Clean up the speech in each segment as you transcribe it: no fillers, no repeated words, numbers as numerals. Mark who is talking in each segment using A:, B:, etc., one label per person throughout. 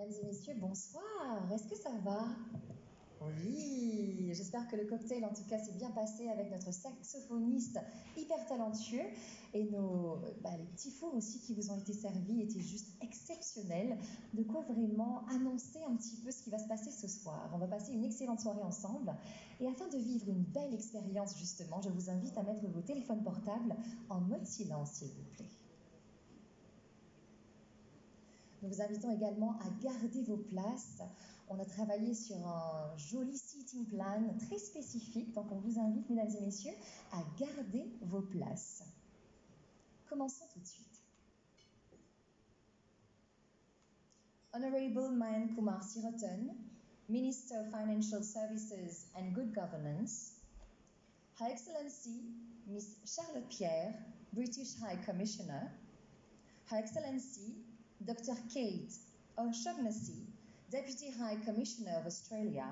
A: Mesdames et messieurs, bonsoir. Est-ce que ça va? Oui, j'espère que le cocktail, en tout cas, s'est bien passé avec notre saxophoniste hyper talentueux. Et les petits fours aussi qui vous ont été servis étaient juste exceptionnels. De quoi vraiment annoncer un petit peu ce qui va se passer ce soir. On va passer une excellente soirée ensemble. Et afin de vivre une belle expérience, justement, je vous invite à mettre vos téléphones portables en mode silence, s'il vous plaît. Nous vous invitons également à garder vos places. On a travaillé sur un joli seating plan très spécifique, donc on vous invite, mesdames et messieurs, à garder vos places. Commençons tout de suite. Honorable Mayan Kumar Sirotan, Minister of Financial Services and Good Governance, Her Excellency Miss Charlotte Pierre, British High Commissioner, Her Excellency Dr. Kate O'Shaughnessy, Deputy High Commissioner of Australia,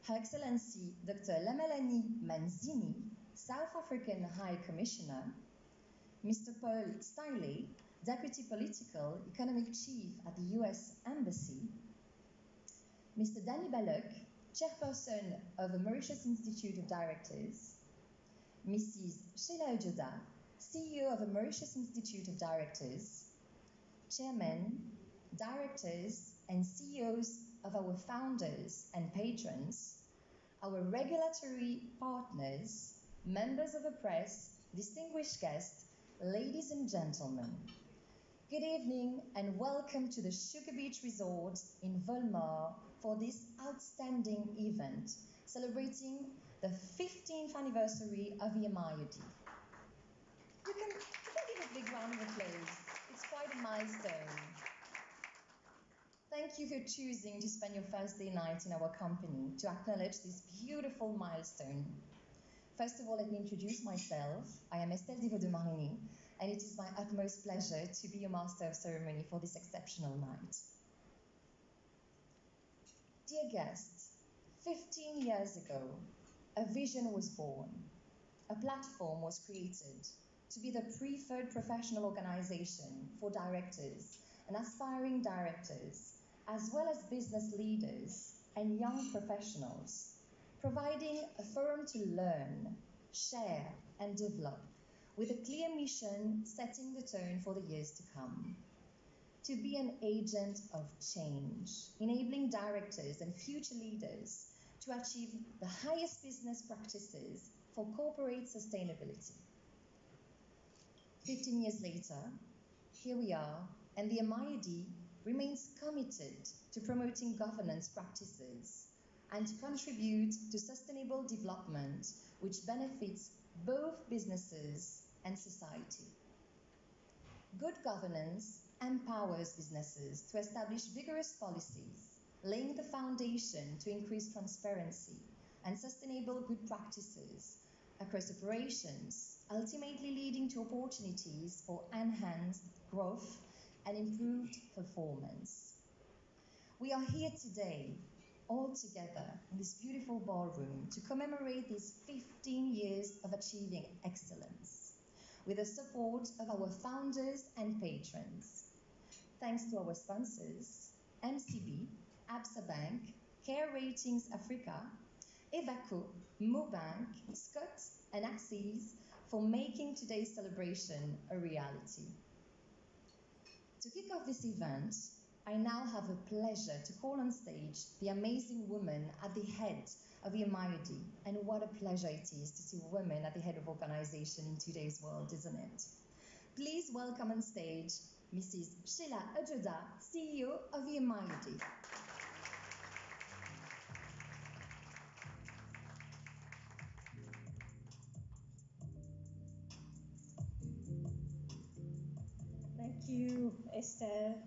A: Her Excellency Dr. Lamalani Manzini, South African High Commissioner, Mr. Paul Stiley, Deputy Political Economic Chief at the US Embassy, Mr. Danny Balloch, Chairperson of the Mauritius Institute of Directors, Mrs. Sheila Ojoda, CEO of the Mauritius Institute of Directors, Chairmen, Directors, and CEOs of our founders and patrons, our regulatory partners, members of the press, distinguished guests, ladies and gentlemen. Good evening and welcome to the Sugar Beach Resort in Volmar for this outstanding event celebrating the 15th anniversary of the MIoD. You can give a big round of applause. It's quite a milestone. Thank you for choosing to spend your Thursday night in our company to acknowledge this beautiful milestone. First of all, let me introduce myself. I am Estelle Divo de Marigny, and it is my utmost pleasure to be your master of ceremony for this exceptional night. Dear guests, 15 years ago, a vision was born. A platform was created to be the preferred professional organization for directors and aspiring directors, as well as business leaders and young professionals, providing a forum to learn, share, and develop, with a clear mission setting the tone for the years to come. To be an agent of change, enabling directors and future leaders to achieve the highest business practices for corporate sustainability. 15 years later, here we are, and the MIoD remains committed to promoting governance practices and to contribute to sustainable development which benefits both businesses and society. Good governance empowers businesses to establish vigorous policies, laying the foundation to increase transparency and sustainable good practices across operations, ultimately leading to opportunities for enhanced growth and improved performance. We are here today, all together in this beautiful ballroom, to commemorate these 15 years of achieving excellence, with the support of our founders and patrons. Thanks to our sponsors, MCB, Absa Bank, Care Ratings Africa, Evaco, Mobank, Scott, and Axis for making today's celebration a reality. To kick off this event, I now have the pleasure to call on stage the amazing woman at the head of the MIoD, and what a pleasure it is to see women at the head of organization in today's world, isn't it? Please welcome on stage Mrs. Sheila Ojoda, CEO of the MIoD.
B: Thank you, Estelle.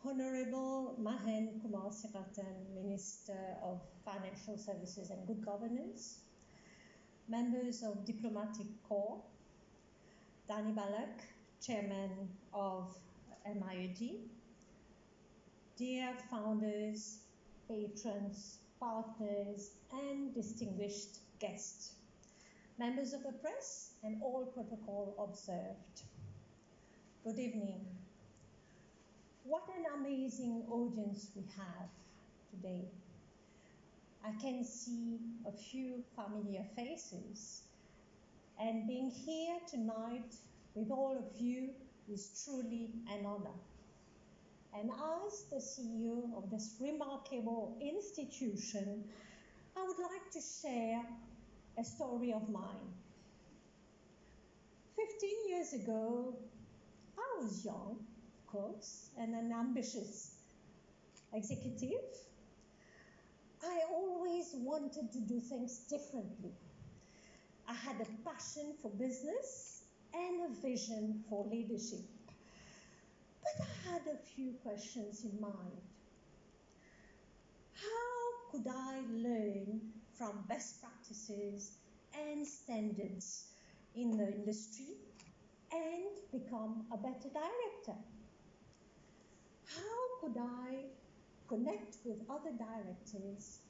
B: Honorable Mayan Kumar Sirotan, Minister of Financial Services and Good Governance, members of Diplomatic Corps, Danny Balloch, Chairman of MIoD, dear founders, patrons, partners, and distinguished guests, members of the press, and all protocol observed. Good evening. What an amazing audience we have today. I can see a few familiar faces, and being here tonight with all of you is truly an honor. And as the CEO of this remarkable institution, I would like to share a story of mine. 15 years ago, I was young, of course, and an ambitious executive. I always wanted to do things differently. I had a passion for business and a vision for leadership. But I had a few questions in mind. How could I learn from best practices and standards in the industry and become a better director? How could I connect with other directors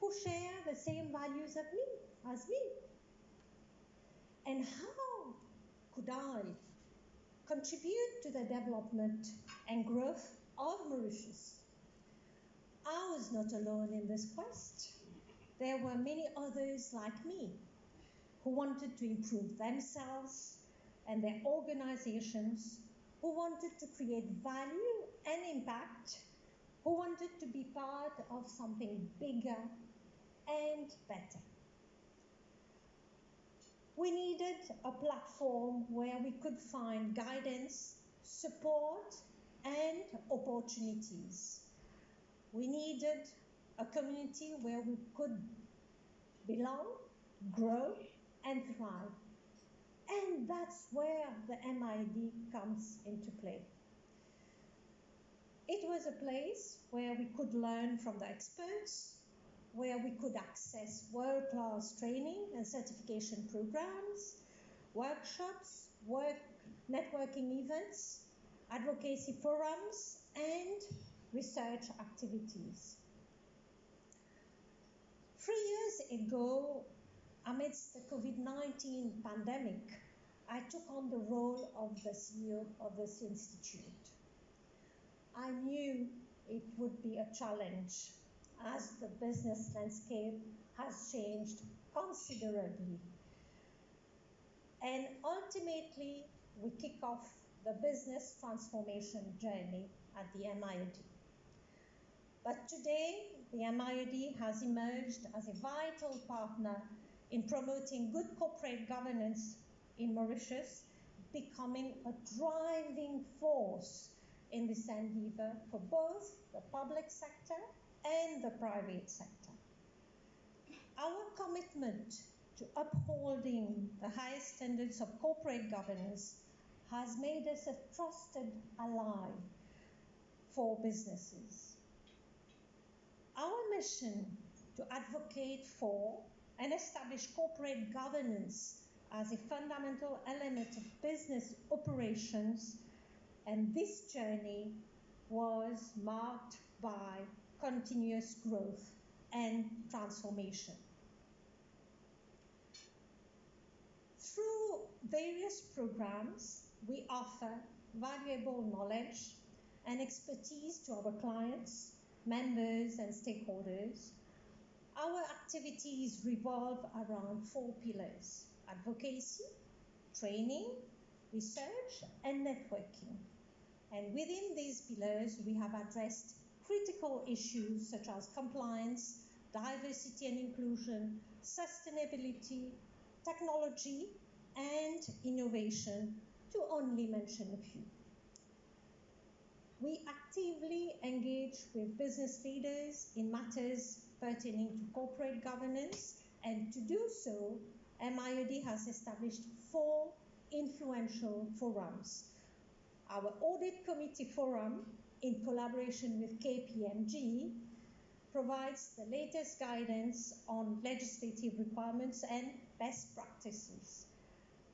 B: who share the same values as me? And how could I contribute to the development and growth of Mauritius? I was not alone in this quest. There were many others like me who wanted to improve themselves and their organizations, who wanted to create value and impact, who wanted to be part of something bigger and better. We needed a platform where we could find guidance, support, and opportunities. We needed a community where we could belong, grow, and thrive. And that's where the MIoD comes into play. It was a place where we could learn from the experts, where we could access world-class training and certification programs, workshops, networking events, advocacy forums, and research activities. 3 years ago, amidst the COVID-19 pandemic, I took on the role of the CEO of this institute. I knew it would be a challenge as the business landscape has changed considerably. And ultimately, we kick off the business transformation journey at the MIoD. But today, the MIoD has emerged as a vital partner in promoting good corporate governance in Mauritius, becoming a driving force in this endeavor for both the public sector and the private sector. Our commitment to upholding the highest standards of corporate governance has made us a trusted ally for businesses. Our mission to advocate for and establish corporate governance as a fundamental element of business operations, and this journey was marked by continuous growth and transformation. Through various programs, we offer valuable knowledge and expertise to our clients, members, and stakeholders. Our activities revolve around 4 pillars: advocacy, training, research, and networking. And within these pillars, we have addressed critical issues such as compliance, diversity and inclusion, sustainability, technology, and innovation, to only mention a few. We actively engage with business leaders in matters pertaining to corporate governance, and to do so, MIoD has established 4 influential forums. Our Audit Committee Forum, in collaboration with KPMG, provides the latest guidance on legislative requirements and best practices.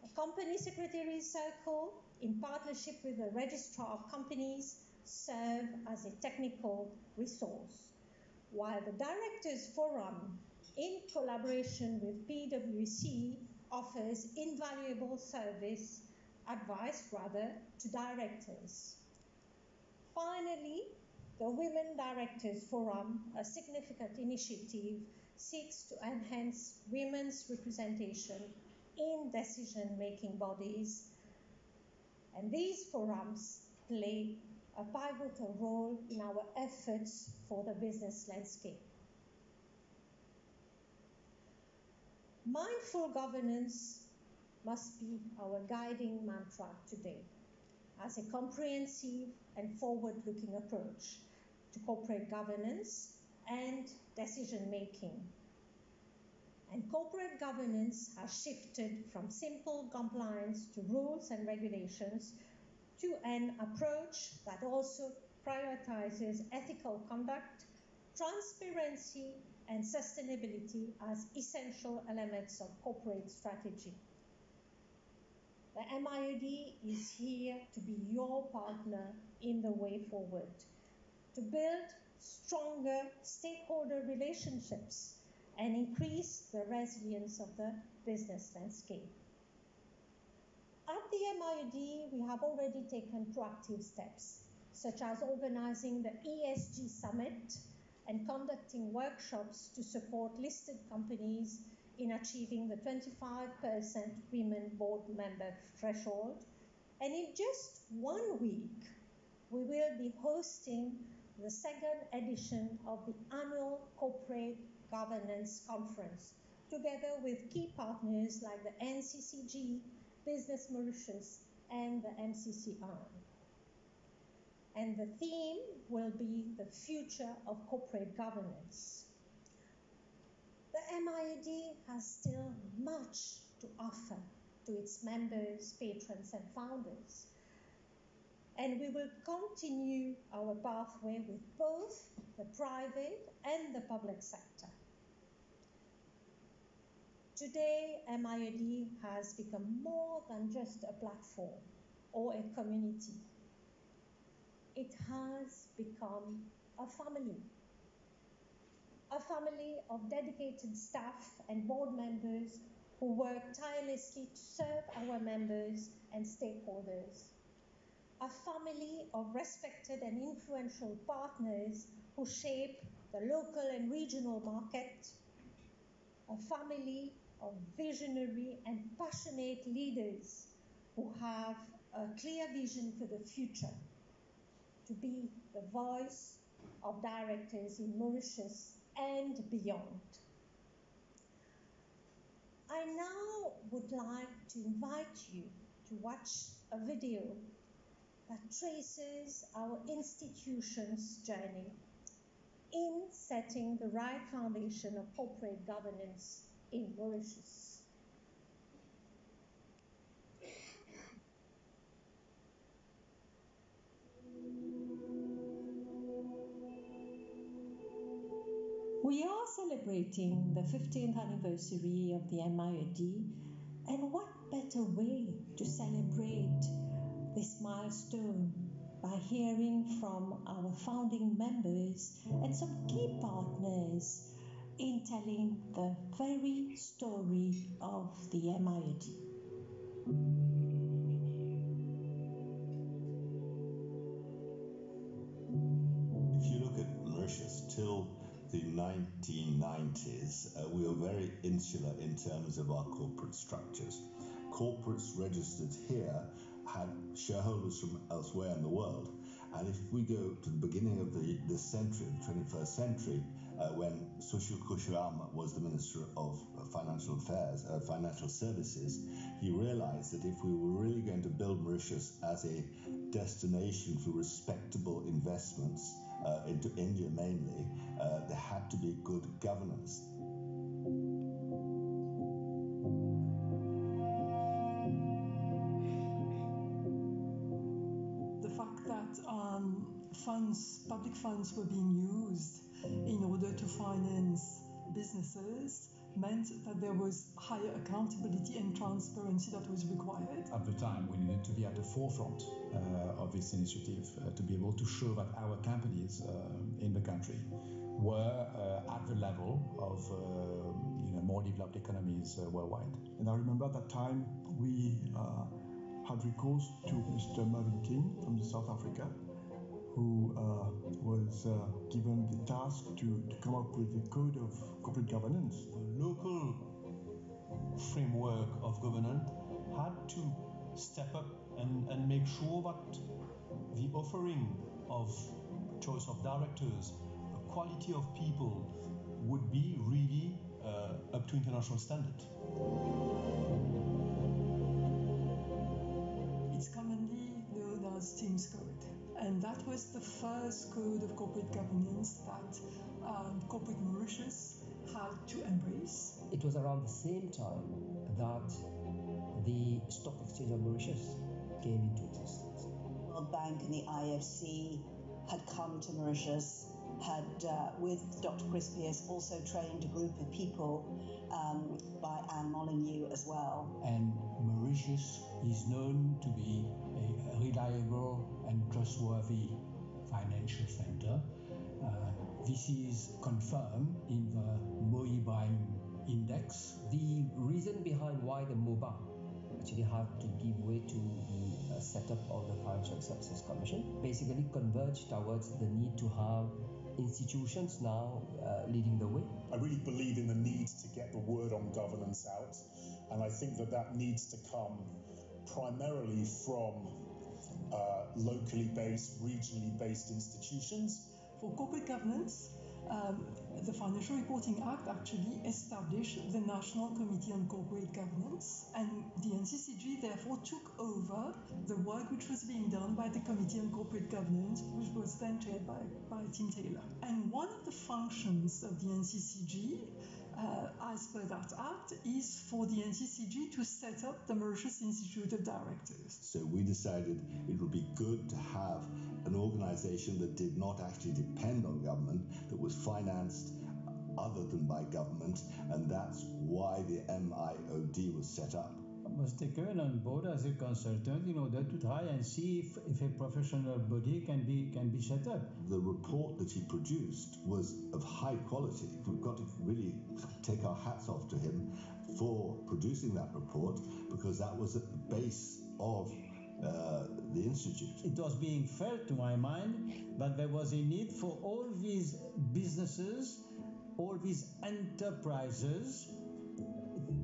B: A Company Secretary Circle, in partnership with the Registrar of Companies, serve as a technical resource, while the Directors Forum, in collaboration with PwC, offers invaluable service advice rather, to directors. Finally, the Women Directors Forum, a significant initiative, seeks to enhance women's representation in decision-making bodies, and these forums play a pivotal role in our efforts for the business landscape. Mindful governance must be our guiding mantra today as a comprehensive and forward-looking approach to corporate governance and decision-making. And corporate governance has shifted from simple compliance to rules and regulations to an approach that also prioritizes ethical conduct, transparency, and sustainability as essential elements of corporate strategy. The MIoD is here to be your partner in the way forward, to build stronger stakeholder relationships and increase the resilience of the business landscape. At the MIoD, we have already taken proactive steps, such as organizing the ESG Summit and conducting workshops to support listed companies in achieving the 25% women board member threshold. And in just 1 week, we will be hosting the second edition of the annual Corporate Governance Conference, together with key partners like the NCCG, Business Mauritius, and the MCCI. And the theme will be the future of corporate governance. The MIoD has still much to offer to its members, patrons, and founders. And we will continue our pathway with both the private and the public sector. Today, MIoD has become more than just a platform or a community. It has become a family of dedicated staff and board members who work tirelessly to serve our members and stakeholders. A family of respected and influential partners who shape the local and regional market. A family of visionary and passionate leaders who have a clear vision for the future, to be the voice of directors in Mauritius and beyond. I now would like to invite you to watch a video that traces our institution's journey in setting the right foundation of corporate governance in Mauritius. We are celebrating the 15th anniversary of the MIoD, and what better way to celebrate this milestone by hearing from our founding members and some key partners in telling the very story of the MIoD.
C: If you look at Mauritius, till the 1990s, we were very insular in terms of our corporate structures. Corporates registered here had shareholders from elsewhere in the world. And if we go to the beginning of the century, the 21st century, when Sushil Kusharama was the Minister of Financial Affairs, Financial Services, he realized that if we were really going to build Mauritius as a destination for respectable investments into India mainly, there had to be good governance.
D: The fact that public funds were being used in order to finance businesses meant that there was higher accountability and transparency that was required.
E: At the time, we needed to be at the forefront of this initiative to be able to show that our companies in the country were at the level of more developed economies worldwide.
F: And I remember at that time we had recourse to Mr. Marvin King from South Africa, who was given the task to come up with the code of corporate governance.
G: The local framework of governance had to step up and make sure that the offering of choice of directors, the quality of people would be really up to international standard.
D: It's commonly known as Tim's Code, and that was the first code of corporate governance that corporate Mauritius had to embrace.
H: It was around the same time that the Stock Exchange of Mauritius came into existence.
I: The World Bank and the IFC had come to Mauritius, had, with Dr. Chris Pierce, also trained a group of people by Anne Molyneux as well.
J: And Mauritius is known to be a reliable and trustworthy financial center. This is confirmed in the MOI index.
H: The reason behind why the MOBA actually had to give way to the setup of the Financial Services Commission basically converged towards the need to have institutions now leading the way.
K: I really believe in the need to get the word on governance out, and I think that needs to come primarily from locally based, regionally based institutions.
D: For corporate governance, the Financial Reporting Act actually established the National Committee on Corporate Governance, and the NCCG therefore took over the work which was being done by the Committee on Corporate Governance, which was then chaired by Tim Taylor. And one of the functions of the NCCG, as per that act, is for the NCCG to set up the Mauritius Institute of Directors.
C: So we decided it would be good to have an organization that did not actually depend on government, that was financed other than by government, and that's why the MIoD was set up.
J: I was taken on board as a consultant in order to try and see if a professional body can be set up.
C: The report that he produced was of high quality. We've got to really take our hats off to him for producing that report, because that was at the base of the Institute.
J: It was being felt, to my mind, that there was a need for all these businesses, all these enterprises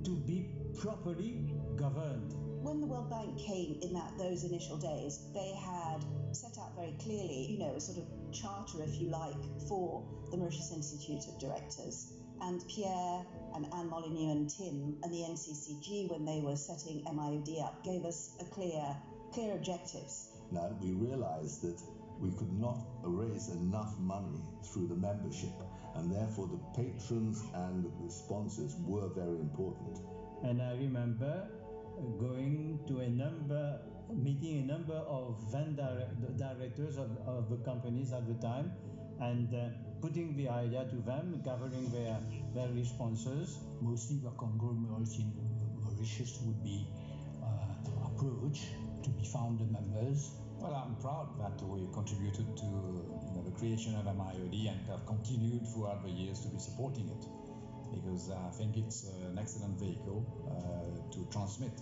J: to be properly governed.
I: When the World Bank came in those initial days, they had set out very clearly, a sort of charter, if you like, for the Mauritius Institute of Directors. And Pierre and Anne Molyneux and Tim and the NCCG, when they were setting MIoD up, gave us a clear objectives.
C: Now, we realized that we could not raise enough money through the membership, and therefore the patrons and the sponsors were very important.
J: And I remember going to meeting a number of directors of the companies at the time, and putting the idea to them, gathering their responses. Mostly the conglomerates in Mauritius would be approached to be founder members.
E: Well, I'm proud that we contributed to the creation of MIoD and have continued throughout the years to be supporting it, because I think it's an excellent vehicle to transmit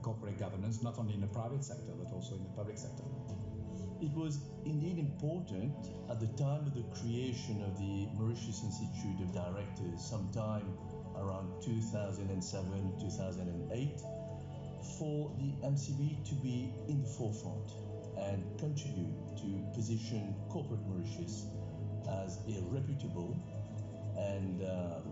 E: corporate governance, not only in the private sector, but also in the public sector.
L: It was indeed important at the time of the creation of the Mauritius Institute of Directors, sometime around 2007, 2008, for the MCB to be in the forefront and contribute to position corporate Mauritius as a reputable and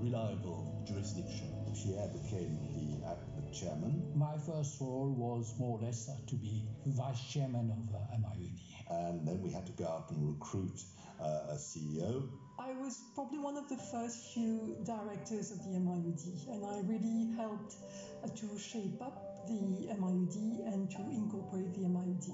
L: reliable jurisdiction.
C: Pierre became the chairman.
J: My first role was more or less to be vice chairman of MIoD.
C: And then we had to go out and recruit a CEO.
D: I was probably one of the first few directors of the MIoD, and I really helped to shape up the MIoD and to incorporate the MIoD.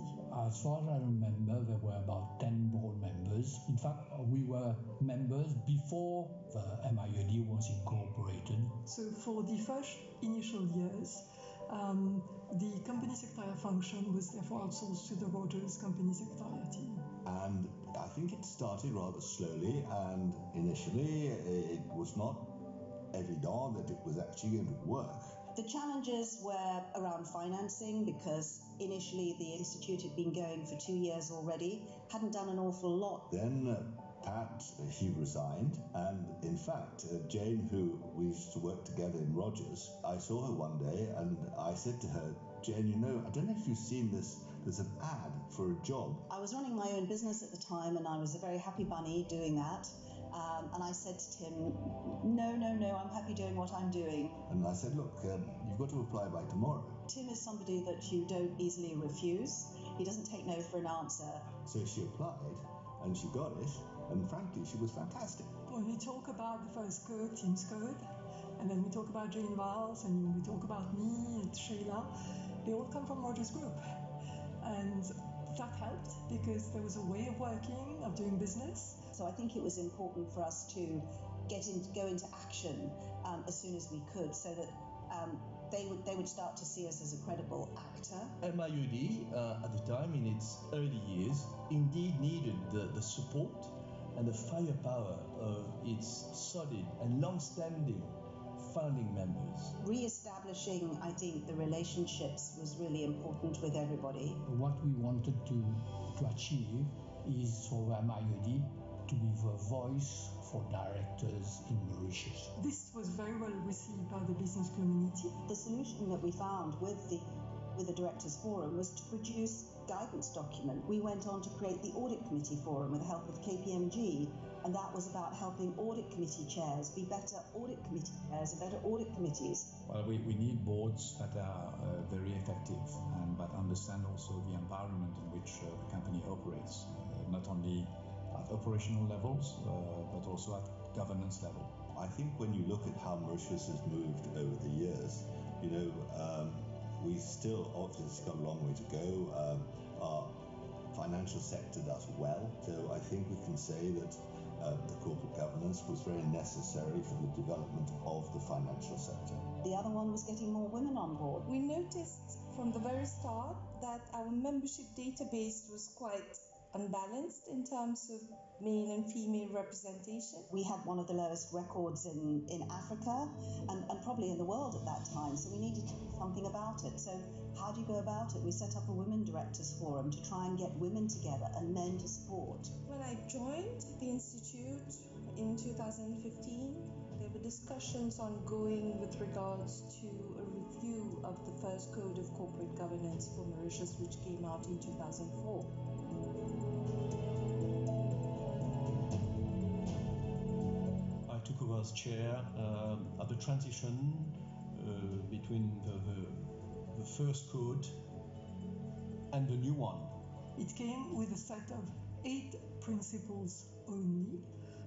J: As far as I remember, there were about 10 board members. In fact, we were members before the MIoD was incorporated.
D: So for the first initial years, the company secretariat function was therefore outsourced to the Rogers company secretariat team.
C: And I think it started rather slowly, and initially it was not evident that it was actually going to work.
I: The challenges were around financing, because initially the Institute had been going for 2 years already, hadn't done an awful lot.
C: Then Pat, he resigned, and in fact, Jane, who we used to work together in Rogers, I saw her one day and I said to her, Jane, you know, I don't know if you've seen this, there's an ad for a job.
I: I was running my own business at the time, and I was a very happy bunny doing that. And I said to Tim, no, I'm happy doing what I'm doing.
C: And I said, look, you've got to apply by tomorrow.
I: Tim is somebody that you don't easily refuse. He doesn't take no for an answer.
C: So she applied, and she got it, and frankly, she was fantastic.
D: When we talk about the first code, Tim's code, and then we talk about Jane Valls, and we talk about me and Sheila, they all come from Rogers Group. And that helped because there was a way of working, of doing business.
I: So I think it was important for us to go into action as soon as we could, so that they would start to see us as a credible actor.
L: MIoD, at the time, in its early years, indeed needed the support and the firepower of its solid and long-standing founding members.
I: Re-establishing, I think, the relationships was really important with everybody.
M: What we wanted to achieve is for MIoD to be the voice for directors in Mauritius.
D: This was very well received by the business community.
I: The solution that we found with the Directors Forum was to produce a guidance document. We went on to create the Audit Committee Forum with the help of KPMG, and that was about helping audit committee chairs be better audit committee chairs and better audit committees.
E: Well, we need boards that are very effective, but understand also the environment in which the company operates, not only at operational levels, but also at governance level.
C: I think when you look at how Mauritius has moved over the years, you know, we still obviously got a long way to go. Our financial sector does well, so I think we can say that the corporate governance was very necessary for the development of the financial sector.
I: The other one was getting more women on board.
N: We noticed from the very start that our membership database was quite unbalanced in terms of male and female representation.
I: We had one of the lowest records in Africa and probably in the world at that time, so we needed to do something about it. So how do you go about it? We set up a Women Directors Forum to try and get women together and men to support.
N: When I joined the Institute in 2015, there were discussions ongoing with regards to a review of the first Code of Corporate Governance for Mauritius, which came out in 2004.
G: I took over as chair at the transition between the first code and the new one.
D: It came with a set of 8 principles only,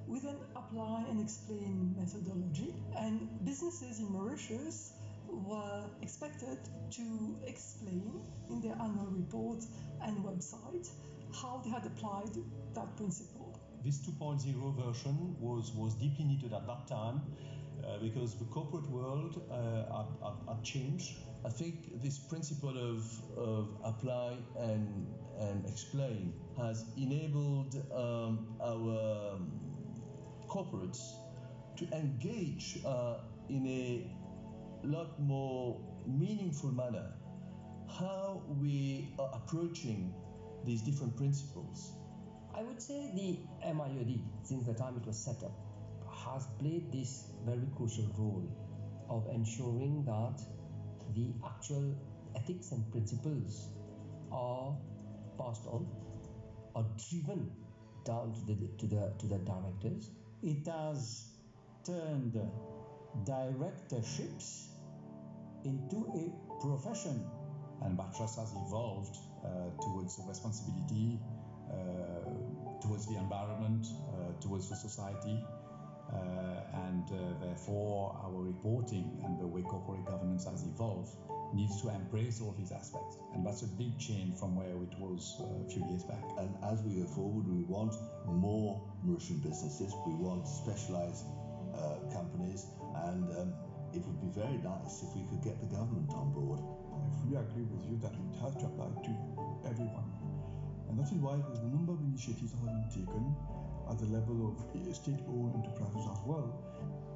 D: with an apply and explain methodology, and businesses in Mauritius were expected to explain in their annual report and website how they had applied that principle.
G: This 2.0 version was deeply needed at that time because the corporate world had changed.
L: I think this principle of apply and explain has enabled our corporates to engage in a lot more meaningful manner how we are approaching these different principles.
H: I would say the MIoD, since the time it was set up, has played this very crucial role of ensuring that the actual ethics and principles are passed on, are driven down to the directors.
M: It has turned directorships into a profession.
E: And Batras has evolved towards responsibility, towards the environment, towards the society, and therefore our reporting and the way corporate governance has evolved needs to embrace all these aspects. And that's a big change from where it was a few years back.
C: And as we go forward, we want more Mauritian businesses, we want specialized companies, and it would be very nice if we could get the government on board.
F: I fully agree with you that it has to apply to everyone. And that is why there's a number of initiatives that have been taken at the level of state-owned enterprises as well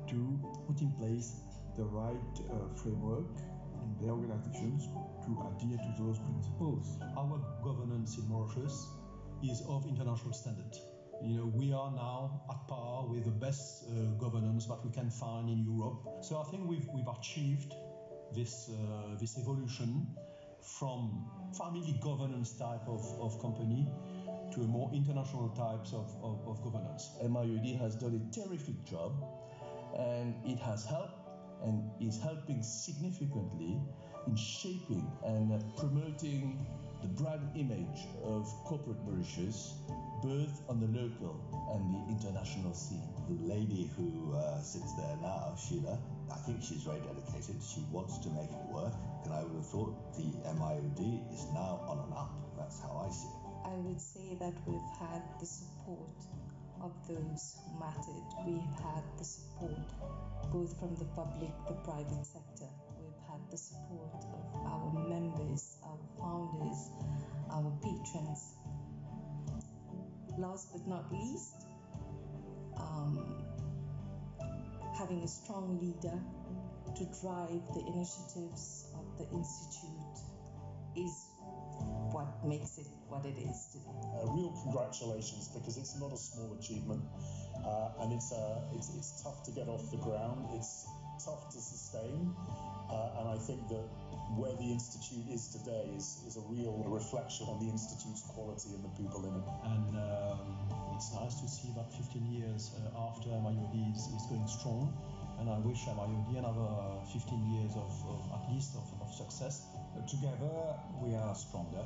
F: to put in place the right framework in their organizations to adhere to those principles.
G: Our governance in Mauritius is of international standard. You know, we are now at par with the best governance that we can find in Europe. So I think we've achieved this evolution from family governance type of company to a more international types of governance.
L: MIoD has done a terrific job, and it has helped and is helping significantly in shaping and promoting the brand image of corporate Mauritius, both on the local and the international scene.
C: The lady who sits there now, Sheila, I think she's very dedicated. She wants to make it work, and I would have thought the MIoD is now on and up. That's how I see it.
N: I would say that we've had the support of those who mattered. We've had the support both from the public, the private sector. We've had the support of our members, our founders, our patrons. Last but not least, having a strong leader to drive the initiatives of the Institute is what makes it what it is today.
K: Real congratulations, because it's not a small achievement, and it's tough to get off the ground. It's tough to sustain, and I think that where the Institute is today is a real reflection on the Institute's quality and the people in it.
G: And it's nice to see that 15 years after MIoD is going strong, and I wish MIoD another 15 years of at least of success.
E: Together we are stronger,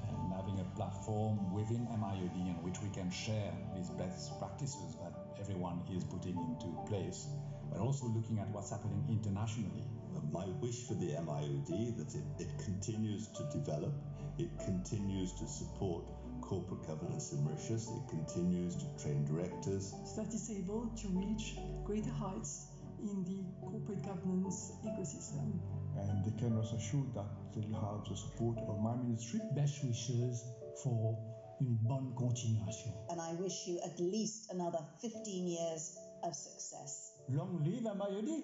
E: and having a platform within MIoD in which we can share these best practices that everyone is putting into place, but also looking at what's happening internationally.
C: My wish for the MIoD that it continues to develop, it continues to support corporate governance in Mauritius, it continues to train directors,
D: so that it's able to reach greater heights in the corporate governance ecosystem.
F: And they can rest assured that they'll have the support of my ministry.
M: Best wishes for une bonne continuation.
I: And I wish you at least another 15 years of success.
M: Long live MIoD!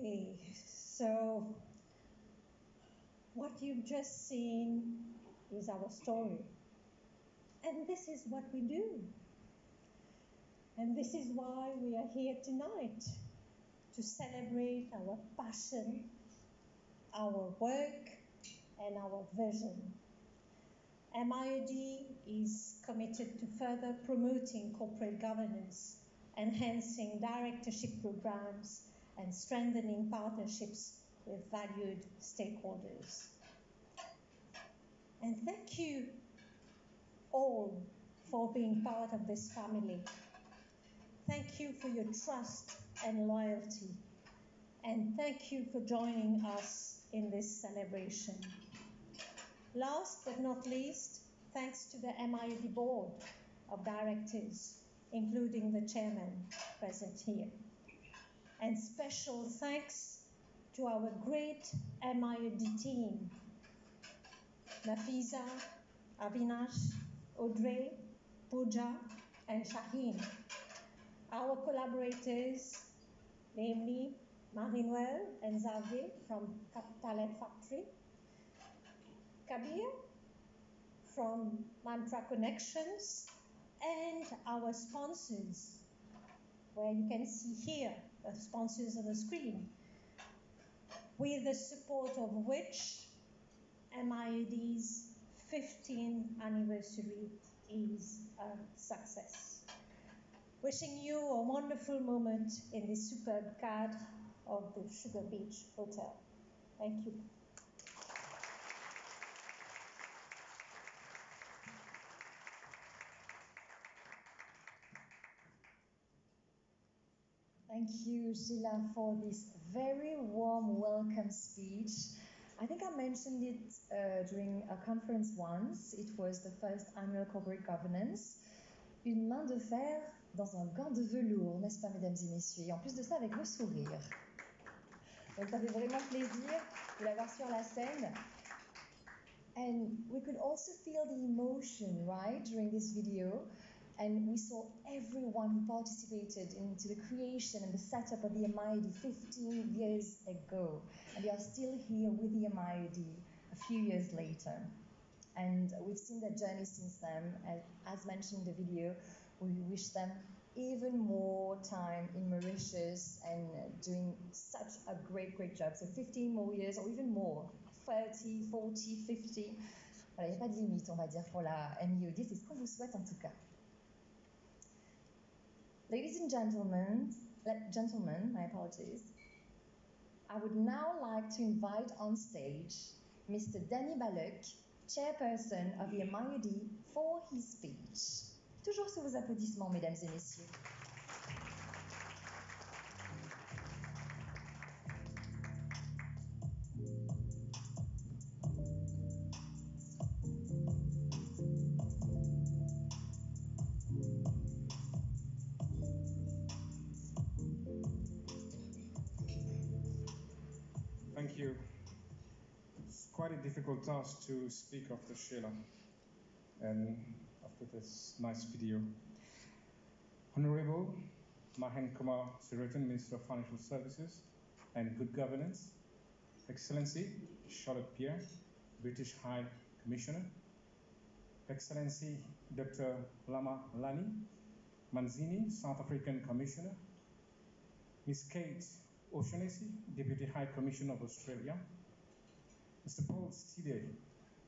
B: Hey, so what you've just seen is our story. And this is what we do. And this is why we are here tonight, to celebrate our passion, our work, and our vision. MIoD is committed to further promoting corporate governance, enhancing directorship programs, and strengthening partnerships with valued stakeholders. And thank you all for being part of this family. Thank you for your trust and loyalty. And thank you for joining us in this celebration. Last but not least, thanks to the MIoD Board of Directors, including the chairman present here. And special thanks to our great MIoD team, Nafisa, Avinash, Audrey, Pooja, and Shaheen. Our collaborators, namely Marie-Noël and Xavier from Talent Factory, Kabir from Mantra Connections, and our sponsors, where you can see here the sponsors on the screen, with the support of which MIoD's 15th anniversary is a success. Wishing you a wonderful moment in the superb cadre of the Sugar Beach Hotel. Thank you.
A: Thank you, Sheila, for this very warm welcome speech. I think I mentioned it during a conference once. It was the first annual corporate governance. Une main de fer dans un gant de velours, n'est-ce pas, mesdames et messieurs? Et en plus de ça, avec le sourire. Donc ça fait vraiment plaisir de l'avoir sur la scène. And we could also feel the emotion, right, during this video. And we saw everyone who participated into the creation and the setup of the MIoD 15 years ago. And they are still here with the MIoD a few years later. And we've seen their journey since then. As mentioned in the video, we wish them even more time in Mauritius and doing such a great job. So 15 more years or even more, 30, 40, 50. Voilà, il n'y a pas de limite, on va dire, pour la MIoD. C'est ce qu'on vous souhaite en tout cas. Ladies and gentlemen, my apologies. I would now like to invite on stage Mr. Danny Balloch, chairperson of the MIoD, for his speech. Toujours sous vos applaudissements, mesdames et messieurs.
O: Thank you. It's quite a difficult task to speak after Sheila and after this nice video. Honorable Mahen Kumar Siratan, Minister of Financial Services and Good Governance, Excellency Charlotte Pierre, British High Commissioner, Excellency Dr. Lama Lani Manzini, South African Commissioner, Ms. Kate O'Shaughnessy, Deputy High Commissioner of Australia, Mr. Paul Stide,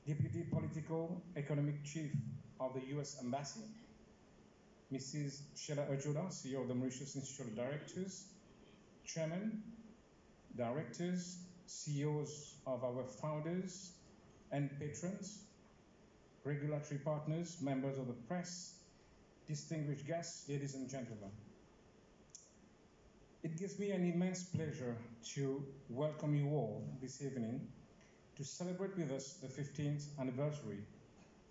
O: Deputy Political Economic Chief of the US Embassy, Mrs. Sheila Ojoda, CEO of the Mauritius Institute of Directors, Chairman, Directors, CEOs of our founders and patrons, regulatory partners, members of the press, distinguished guests, ladies and gentlemen. It gives me an immense pleasure to welcome you all this evening to celebrate with us the 15th anniversary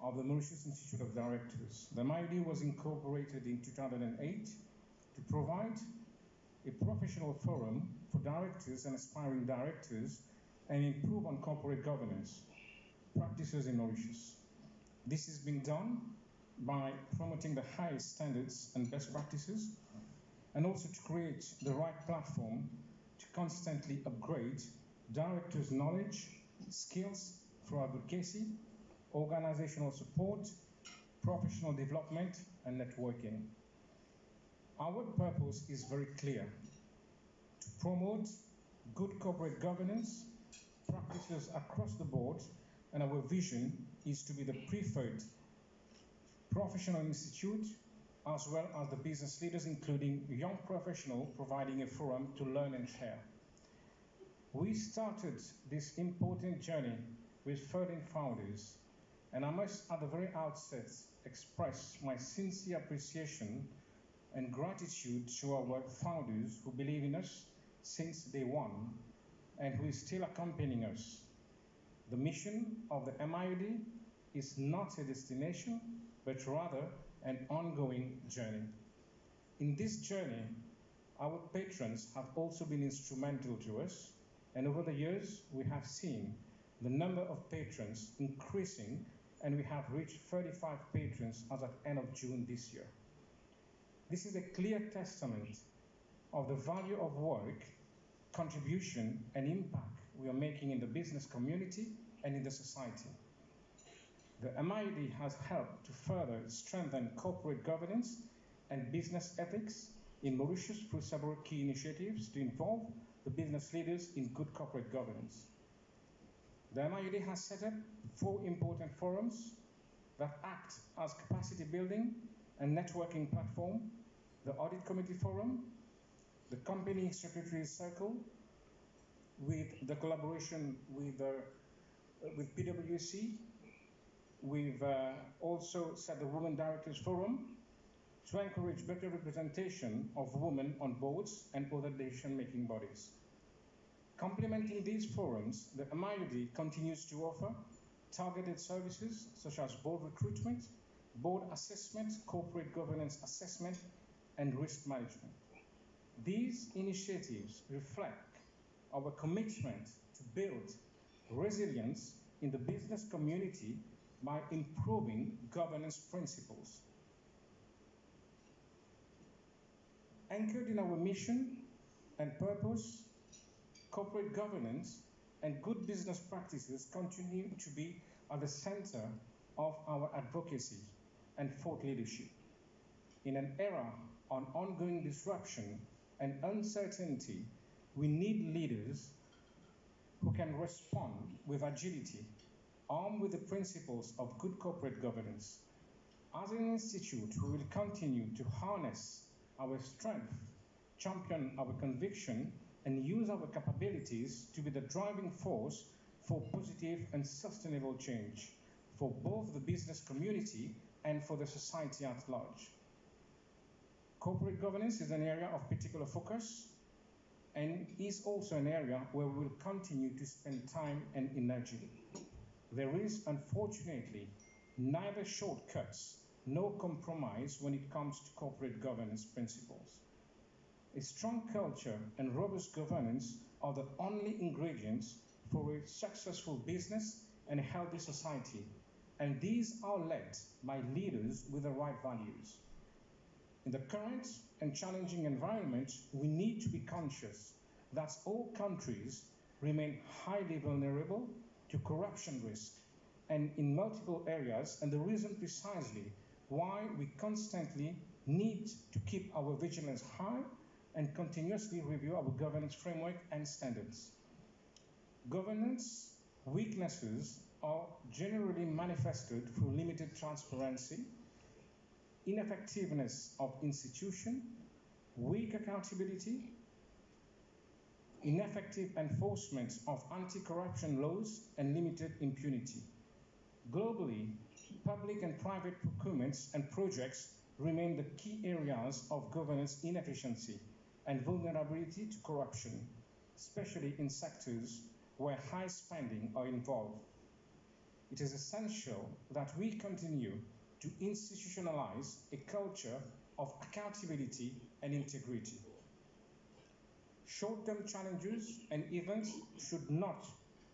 O: of the Mauritius Institute of Directors. The MIoD was incorporated in 2008 to provide a professional forum for directors and aspiring directors and improve on corporate governance practices in Mauritius. This is being done by promoting the highest standards and best practices, and also to create the right platform to constantly upgrade directors' knowledge, skills for advocacy, organizational support, professional development, and networking. Our purpose is very clear: to promote good corporate governance practices across the board, and our vision is to be the preferred professional institute as well as the business leaders, including young professionals, providing a forum to learn and share. We started this important journey with 13 founders, and I must at the very outset express my sincere appreciation and gratitude to our founders who believe in us since day one and who is still accompanying us. The mission of the MIoD is not a destination, but rather an ongoing journey. In this journey, our patrons have also been instrumental to us, and over the years, we have seen the number of patrons increasing, and we have reached 35 patrons as at end of June this year. This is a clear testament of the value of work, contribution, and impact we are making in the business community and in the society. The MIoD has helped to further strengthen corporate governance and business ethics in Mauritius through several key initiatives to involve the business leaders in good corporate governance. The MIoD has set up 4 important forums that act as capacity building and networking platform: the Audit Committee Forum, the Company Secretary Circle, with the collaboration with PwC. We've also set the Women Directors Forum to encourage better representation of women on boards and other decision-making bodies. Complementing these forums, the MIoD continues to offer targeted services such as board recruitment, board assessment, corporate governance assessment, and risk management. These initiatives reflect our commitment to build resilience in the business community by improving governance principles. Anchored in our mission and purpose, corporate governance and good business practices continue to be at the center of our advocacy and thought leadership. In an era of ongoing disruption and uncertainty, we need leaders who can respond with agility, armed with the principles of good corporate governance. As an institute, we will continue to harness our strength, champion our conviction, and use our capabilities to be the driving force for positive and sustainable change for both the business community and for the society at large. Corporate governance is an area of particular focus and is also an area where we will continue to spend time and energy. There is, unfortunately, neither shortcuts nor compromise when it comes to corporate governance principles. A strong culture and robust governance are the only ingredients for a successful business and a healthy society, and these are led by leaders with the right values. In the current and challenging environment, we need to be conscious that all countries remain highly vulnerable to corruption risk and in multiple areas, and the reason precisely why we constantly need to keep our vigilance high and continuously review our governance framework and standards. Governance weaknesses are generally manifested through limited transparency, ineffectiveness of institution, weak accountability, ineffective enforcement of anti-corruption laws, and limited impunity. Globally, public and private procurements and projects remain the key areas of governance inefficiency and vulnerability to corruption, especially in sectors where high spending are involved. It is essential that we continue to institutionalize a culture of accountability and integrity. Short-term challenges and events should not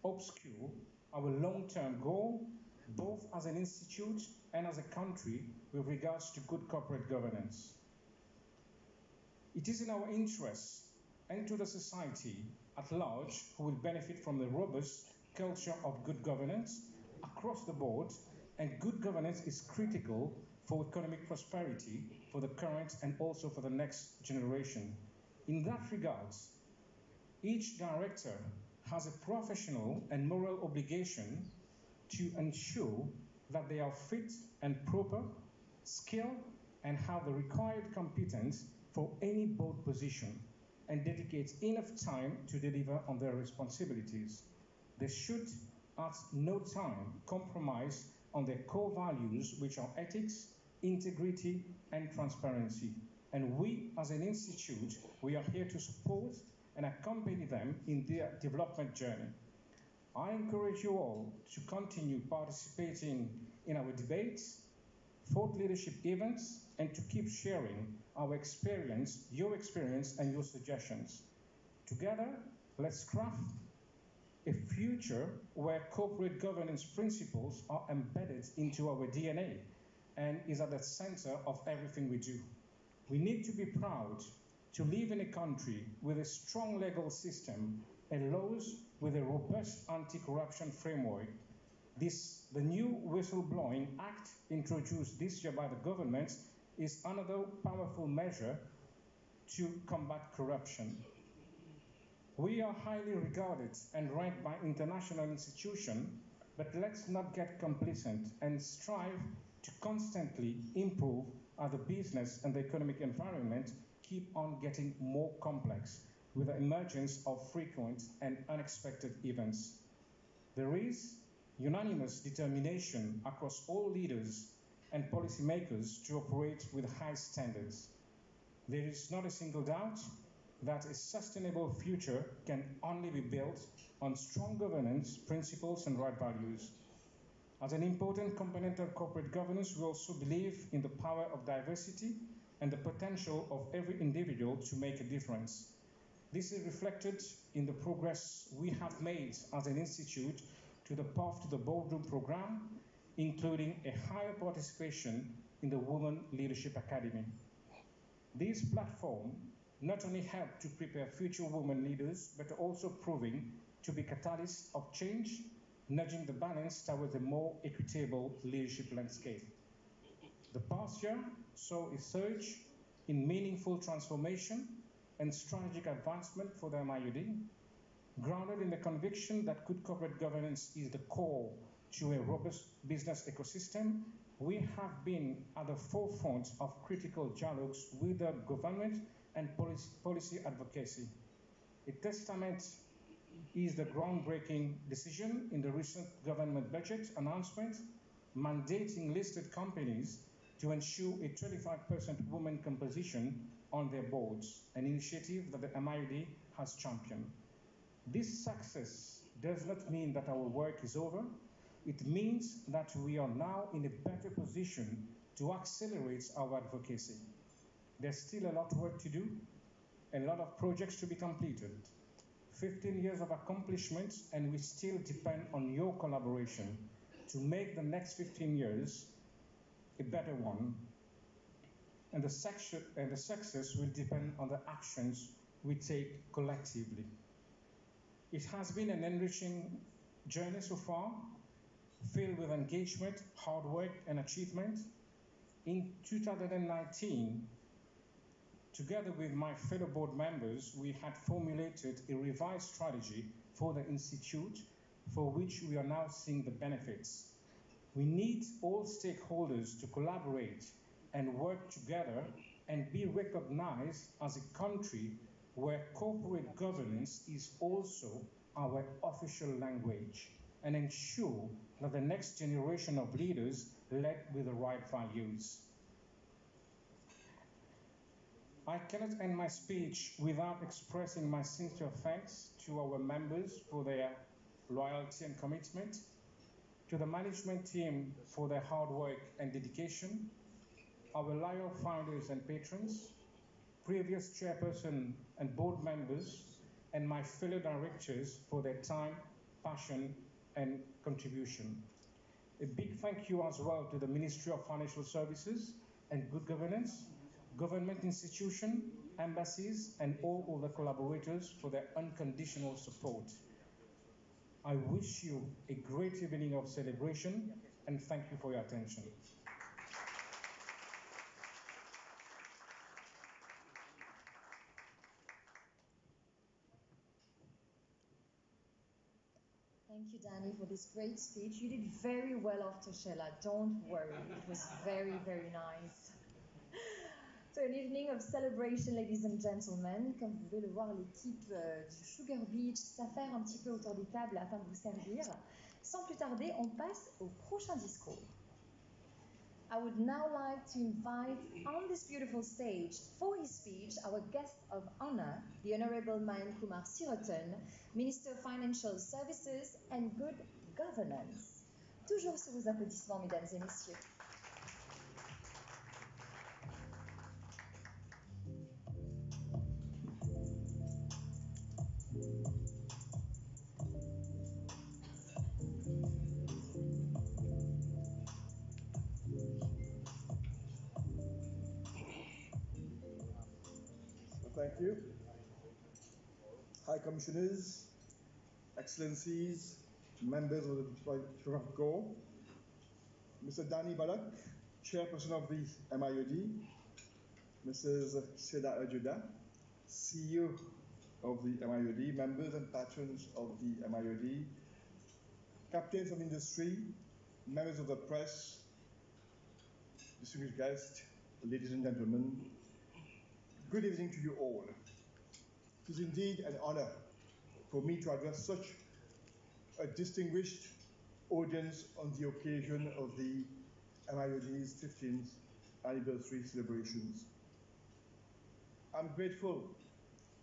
O: obscure our long-term goal, both as an institute and as a country, with regards to good corporate governance. It is in our interest and to the society at large who will benefit from the robust culture of good governance across the board, and good governance is critical for economic prosperity for the current and also for the next generation. In that regard, each director has a professional and moral obligation to ensure that they are fit and proper, skilled, and have the required competence for any board position, and dedicate enough time to deliver on their responsibilities. They should at no time compromise on their core values, which are ethics, integrity, and transparency. And we, as an institute, we are here to support and accompany them in their development journey. I encourage you all to continue participating in our debates, thought leadership events, and to keep sharing our experience, your experience, and your suggestions. Together, let's craft a future where corporate governance principles are embedded into our DNA and is at the center of everything we do. We need to be proud to live in a country with a strong legal system and laws with a robust anti-corruption framework. The new Whistleblowing Act introduced this year by the government is another powerful measure to combat corruption. We are highly regarded and ranked by international institutions, but let's not get complacent and strive to constantly improve as the business and the economic environment keep on getting more complex with the emergence of frequent and unexpected events. There is unanimous determination across all leaders and policymakers to operate with high standards. There is not a single doubt that a sustainable future can only be built on strong governance, principles, and right values. As an important component of corporate governance, we also believe in the power of diversity and the potential of every individual to make a difference. This is reflected in the progress we have made as an institute to the Path to the Boardroom program, including a higher participation in the Women Leadership Academy. This platform not only helped to prepare future women leaders, but also proving to be catalysts of change, nudging the balance towards a more equitable leadership landscape. The past year saw a surge in meaningful transformation and strategic advancement for the MIoD, grounded in the conviction that good corporate governance is the core to a robust business ecosystem. We have been at the forefront of critical dialogues with the government and policy advocacy. A testament is the groundbreaking decision in the recent government budget announcement mandating listed companies to ensure a 25% women composition on their boards, an initiative that the MIoD has championed. This success does not mean that our work is over. It means that we are now in a better position to accelerate our advocacy. There's still a lot of work to do, a lot of projects to be completed. 15 years of accomplishments, and we still depend on your collaboration to make the next 15 years a better one. And the success will depend on the actions we take collectively. It has been an enriching journey so far, filled with engagement, hard work, and achievement. In 2019, together with my fellow board members, we had formulated a revised strategy for the Institute, for which we are now seeing the benefits. We need all stakeholders to collaborate and work together and be recognized as a country where corporate governance is also our official language, and ensure that the next generation of leaders led with the right values. I cannot end my speech without expressing my sincere thanks to our members for their loyalty and commitment, to the management team for their hard work and dedication, our loyal founders and patrons, previous chairperson and board members, and my fellow directors for their time, passion, and contribution. A big thank you as well to the Ministry of Financial Services and Good Governance, government institutions, embassies, and all other collaborators for their unconditional support. I wish you a great evening of celebration, and thank you for your attention.
A: Thank you, Danny, for this great speech. You did very well after Sheila. Don't worry. It was very, very nice. So, an evening of celebration, ladies and gentlemen. Comme vous pouvez le voir, l'équipe du Sugar Beach s'affaire un petit peu autour des tables afin de vous servir. Sans plus tarder, on passe au prochain discours. I would now like to invite on this beautiful stage for his speech our guest of honor, the Honorable Mayan Kumar Sirotan, Minister of Financial Services and Good Governance. Toujours sous vos applaudissements, mesdames et messieurs.
F: Thank you. High Commissioners, Excellencies, members of the Department of Go, Mr. Danny Balak, Chairperson of the MIoD, Mrs. Seda Ajuda, CEO of the MIoD, members and patrons of the MIoD, captains of industry, members of the press, distinguished guests, ladies and gentlemen, good evening to you all. It is indeed an honor for me to address such a distinguished audience on the occasion of the MIoD's 15th anniversary celebrations. I'm grateful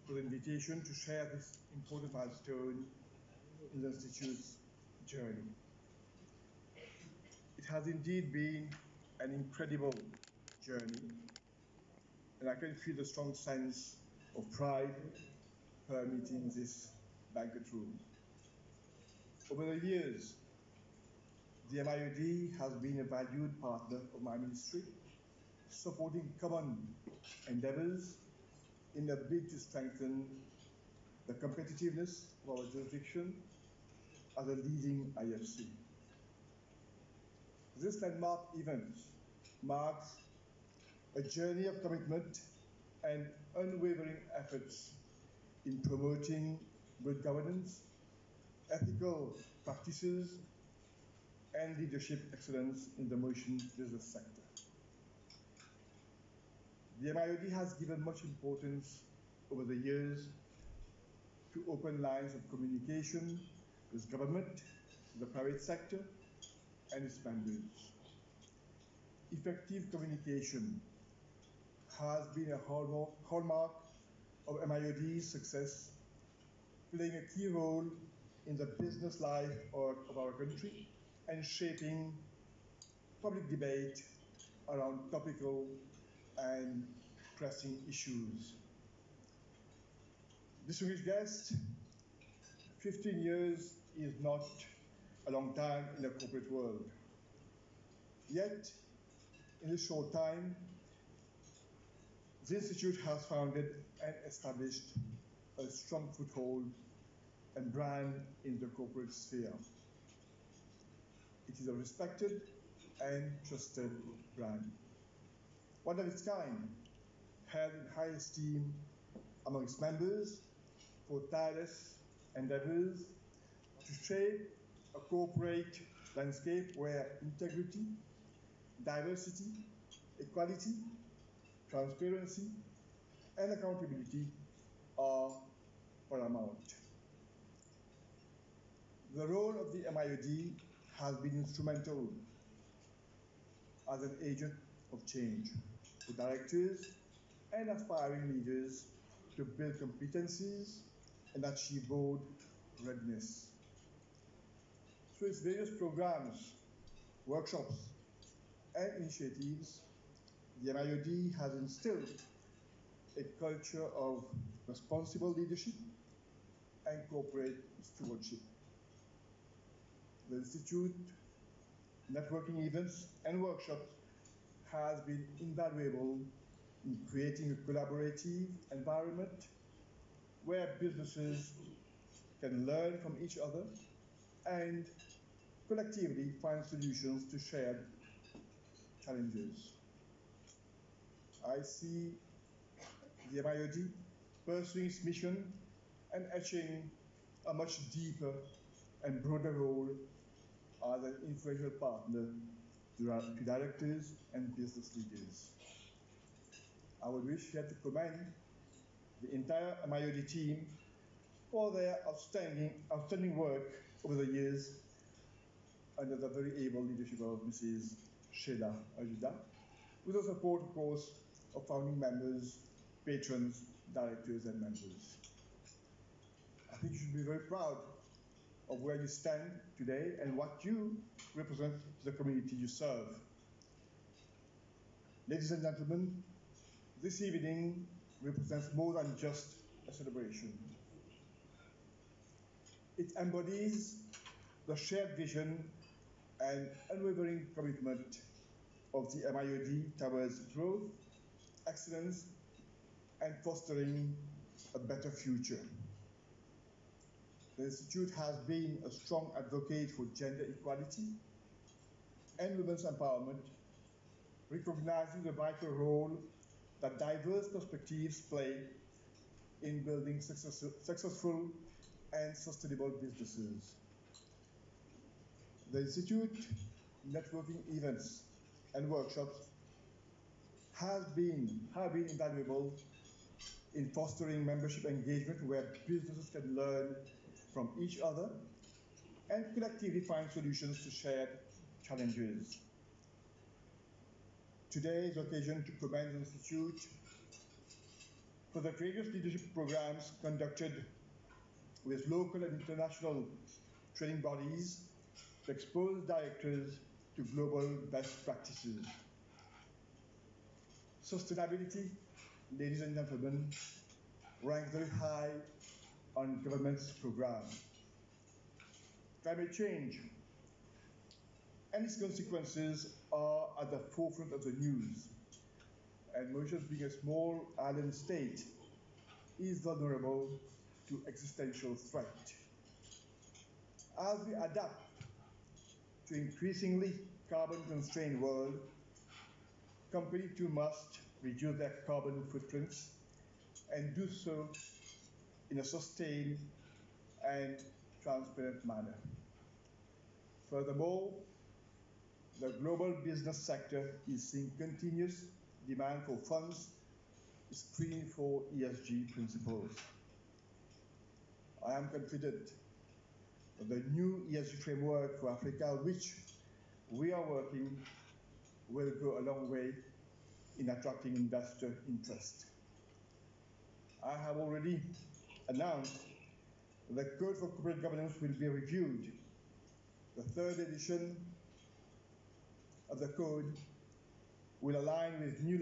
F: for the invitation to share this important milestone in the Institute's journey. It has indeed been an incredible journey, and I can feel the strong sense of pride permeating this banquet room. Over the years, the MIoD has been a valued partner of my ministry, supporting common endeavors in a bid to strengthen the competitiveness of our jurisdiction as a leading IFC. This landmark event marks a journey of commitment and unwavering efforts in promoting good governance, ethical practices, and leadership excellence in the Mauritian business sector. The MIoD has given much importance over the years to open lines of communication with government, the private sector, and its members. Effective communication has been a hallmark of MIoD's success, playing a key role in the business life of our country and shaping public debate around topical and pressing issues. Distinguished guests, 15 years is not a long time in the corporate world. Yet, in this short time, the Institute has founded and established a strong foothold and brand in the corporate sphere. It is a respected and trusted brand, one of its kind, held in high esteem among its members for tireless endeavors to shape a corporate landscape where integrity, diversity, equality, transparency, and accountability are paramount. The role of the MIoD has been instrumental as an agent of change for directors and aspiring leaders to build competencies and achieve board readiness. Through its various programs, workshops, and initiatives, the MIoD has instilled a culture of responsible leadership and corporate stewardship. The Institute, networking events, and workshops has been invaluable in creating a collaborative environment where businesses can learn from each other and collectively find solutions to shared challenges. I see the MIoD pursuing its mission and etching a much deeper and broader role as an influential partner to directors and business leaders. I would wish here to commend the entire MIoD team for their outstanding work over the years under the very able leadership of Mrs. Sheila Ajuda, with the support, of course, of founding members, patrons, directors, and members. I think you should be very proud of where you stand today and what you represent to the community you serve. Ladies and gentlemen, this evening represents more than just a celebration. It embodies the shared vision and unwavering commitment of the MIoD towards growth, excellence, and fostering a better future. The Institute has been a strong advocate for gender equality and women's empowerment, recognizing the vital role that diverse perspectives play in building successful and sustainable businesses. The Institute networking events and workshops have been invaluable in fostering membership engagement where businesses can learn from each other and collectively find solutions to shared challenges. Today is the occasion to commend the Institute for the various leadership programs conducted with local and international training bodies to expose directors to global best practices. Sustainability, ladies and gentlemen, ranks very high on government's program. Climate change and its consequences are at the forefront of the news, and Mauritius, being a small island state, is vulnerable to existential threat. As we adapt to increasingly carbon-constrained world, companies too must reduce their carbon footprints and do so in a sustained and transparent manner. Furthermore, the global business sector is seeing continuous demand for funds screened for ESG principles. I am confident that the new ESG framework for Africa, which we are working, will go a long way in attracting investor interest. I have already announced that the Code for Corporate Governance will be reviewed. The third edition of the code will align with new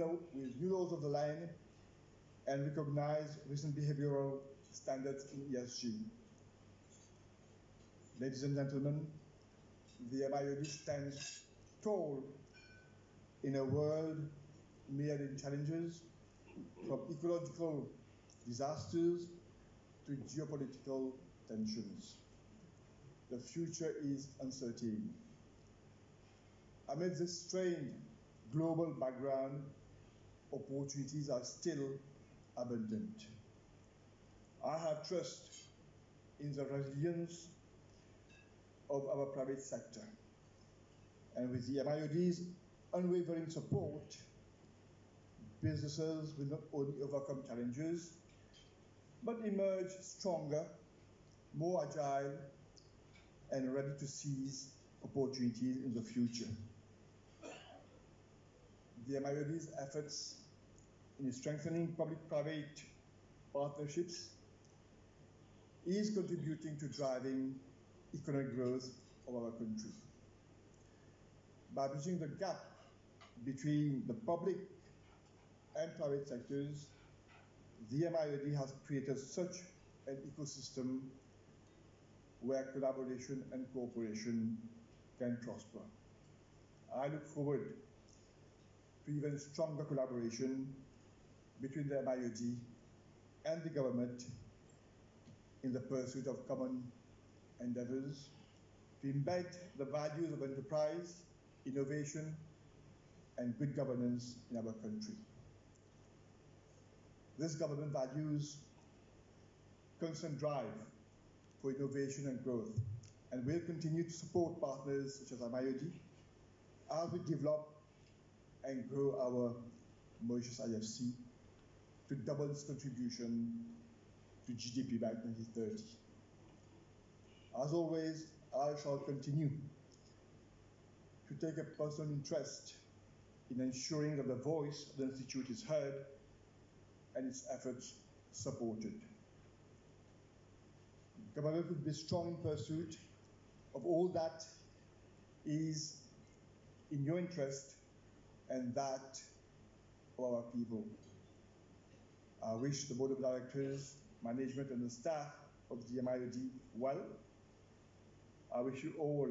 F: laws of the land and recognize recent behavioral standards in ESG. Ladies and gentlemen, the MIoD stands tall in a world mired in challenges, from ecological disasters to geopolitical tensions. The future is uncertain. Amid this strained global background, opportunities are still abundant. I have trust in the resilience of our private sector, and with the MIoD's unwavering support, businesses will not only overcome challenges, but emerge stronger, more agile, and ready to seize opportunities in the future. The MIoD's efforts in strengthening public-private partnerships is contributing to driving economic growth of our country. By bridging the gap between the public and private sectors, the MIoD has created such an ecosystem where collaboration and cooperation can prosper. I look forward to even stronger collaboration between the MIoD and the government in the pursuit of common endeavors to embed the values of enterprise, innovation, and good governance in our country. This government values constant drive for innovation and growth, and will continue to support partners such as MIoD as we develop and grow our Mauritius IFC to double its contribution to GDP by 2030. As always, I shall continue to take a personal interest in ensuring that the voice of the Institute is heard and its efforts supported. Government will be strong in pursuit of all that is in your interest and that of our people. I wish the Board of Directors, management, and the staff of the MIoD well. I wish you all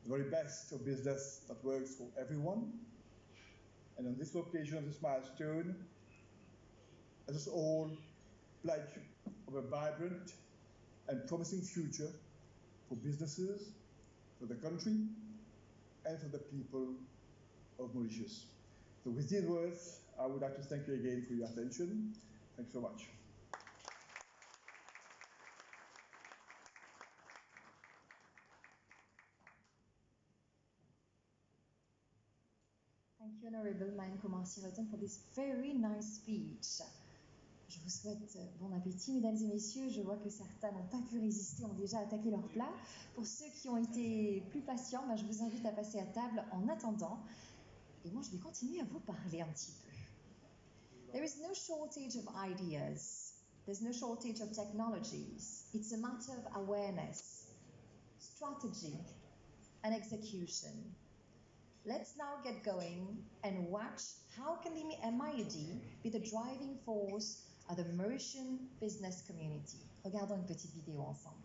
F: the very best of business that works for everyone. And on this occasion of this milestone, let us all pledge of a vibrant and promising future for businesses, for the country, and for the people of Mauritius. So with these words, I would like to thank you again for your attention. Thank you so much.
A: Thank you, Honorable Manko Marciroton, for this very nice speech. Je vous souhaite bon appétit, mesdames et messieurs. Je vois que certains n'ont pas pu résister, ont déjà attaqué leur plat. Pour ceux qui ont été plus patients, je vous invite à passer à table en attendant. Et moi, je vais continuer à vous parler un petit peu. There is no shortage of ideas. There's no shortage of technologies. It's a matter of awareness, strategy, and execution. Let's now get going and watch how can the MIoD be the driving force of the Mauritian business community. Regardons une petite vidéo ensemble.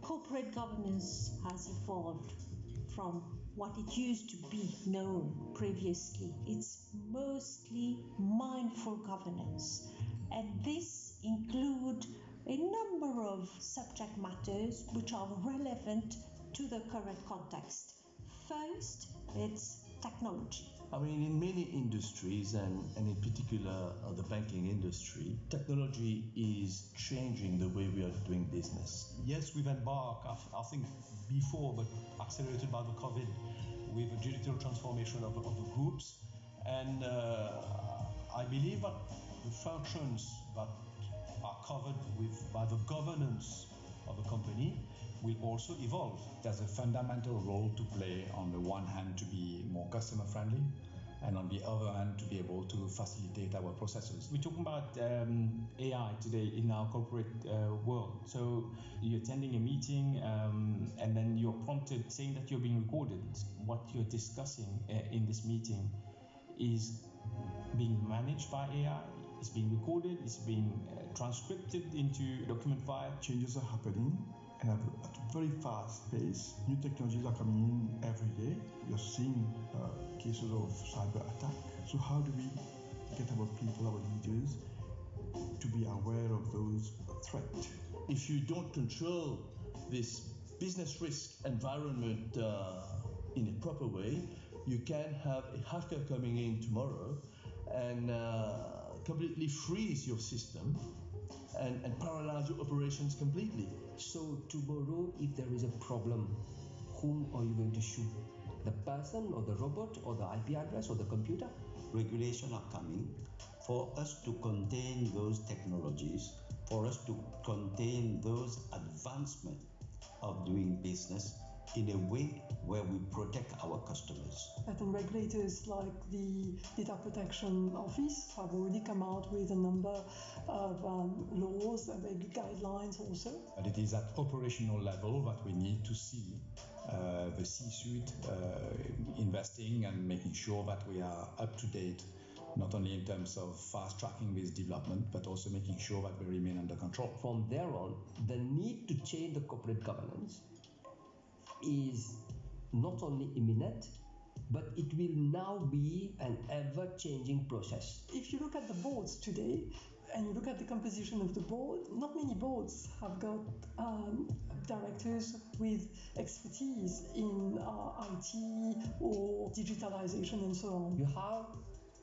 P: Corporate governance has evolved from what it used to be known previously. It's mostly mindful governance, and this includes a number of subject matters which are relevant to the current context. First, it's technology.
L: I mean, in many industries, and in particular the banking industry, technology is changing the way we are doing business.
G: Yes, we've embarked, I think, before, but accelerated by the COVID, with a digital transformation of the groups. And I believe that the functions that are covered by the governance of a company will also evolve.
E: There's a fundamental role to play, on the one hand, to be more customer friendly, and on the other hand, to be able to facilitate our processes. We're talking about AI today in our corporate world. So you're attending a meeting and then you're prompted saying that you're being recorded. What you're discussing in this meeting is being managed by AI, it's being recorded, it's being transcribed into document file.
Q: Changes are happening and at a very fast pace. New technologies are coming in every day. We are seeing cases of cyber attack. So how do we get our people, our leaders, to be aware of those threats?
L: If you don't control this business risk environment in a proper way, you can have a hacker coming in tomorrow and completely freeze your system and paralyze your operations completely.
H: So tomorrow, if there is a problem, whom are you going to shoot? The person or the robot or the IP address or the computer?
R: Regulations are coming for us to contain those technologies, for us to contain those advancements of doing business in a way where we protect our customers.
D: And regulators like the Data Protection Office have already come out with a number of laws and guidelines also.
E: And it is at operational level that we need to see the C-suite investing and making sure that we are up to date, not only in terms of fast tracking this development, but also making sure that we remain under control.
H: From there on, the need to change the corporate governance is not only imminent, but it will now be an ever-changing process.
D: If you look at the boards today, and you look at the composition of the board, not many boards have got directors with expertise in IT or digitalization and so on.
H: You have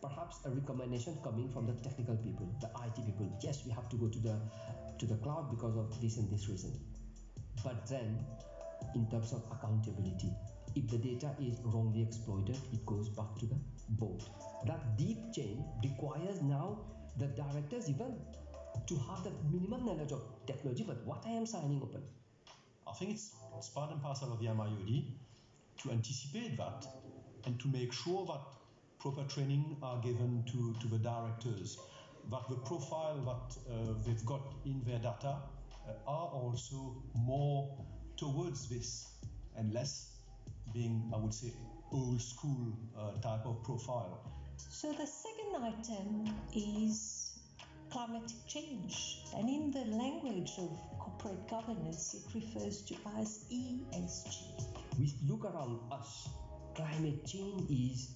H: perhaps a recommendation coming from the technical people, the IT people. Yes, we have to go to the cloud because of this and this reason. But then, in terms of accountability, if the data is wrongly exploited, it goes back to the board. That deep chain requires now the directors even to have the minimum knowledge of technology, but what I am signing upon.
G: I think it's part and parcel of the MIoD to anticipate that and to make sure that proper training are given to the directors, that the profile that they've got in their data are also more towards this and less being, I would say, old school type of profile.
P: So the second item is climatic change, and in the language of corporate governance, it refers to as ESG.
H: We look around us, climate change is